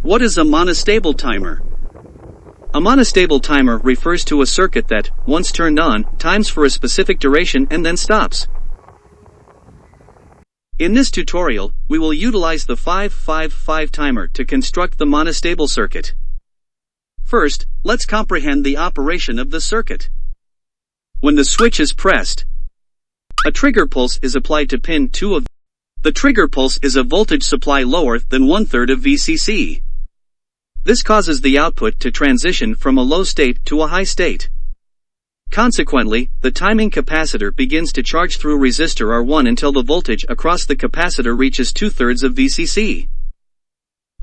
What is a monostable timer? A monostable timer refers to a circuit that, once turned on, times for a specific duration and then stops. In this tutorial, we will utilize the 555 timer to construct the monostable circuit. First, let's comprehend the operation of the circuit. When the switch is pressed, a trigger pulse is applied to pin 2 of the trigger pulse is a voltage supply lower than 1/3 of VCC. This causes the output to transition from a low state to a high state. Consequently, the timing capacitor begins to charge through resistor R1 until the voltage across the capacitor reaches 2/3 of VCC.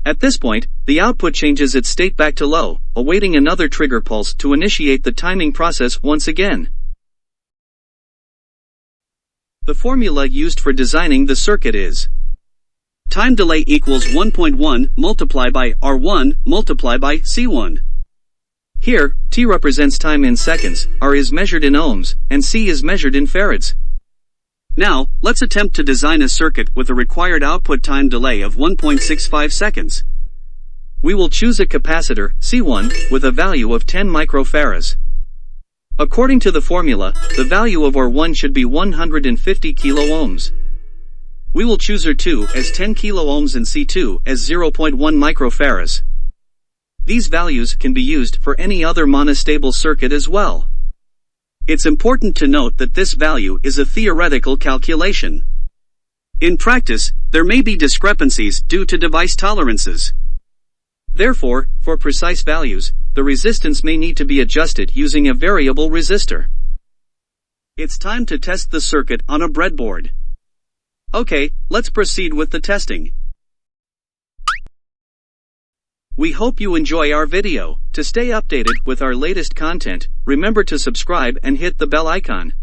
At this point, the output changes its state back to low, awaiting another trigger pulse to initiate the timing process once again. The formula used for designing the circuit is time delay equals 1.1 multiplied by R1 multiplied by C1. Here, T represents time in seconds, R is measured in ohms, and C is measured in farads. Now, let's attempt to design a circuit with a required output time delay of 1.65 seconds. We will choose a capacitor, C1, with a value of 10 microfarads. According to the formula, the value of R1 should be 150 kiloohms. We will choose R2 as 10 kiloohms and C2 as 0.1 microfarads. These values can be used for any other monostable circuit as well. It's important to note that this value is a theoretical calculation. In practice, there may be discrepancies due to device tolerances. Therefore, for precise values, the resistance may need to be adjusted using a variable resistor. It's time to test the circuit on a breadboard. Okay, let's proceed with the testing. We hope you enjoy our video. To stay updated with our latest content, remember to subscribe and hit the bell icon.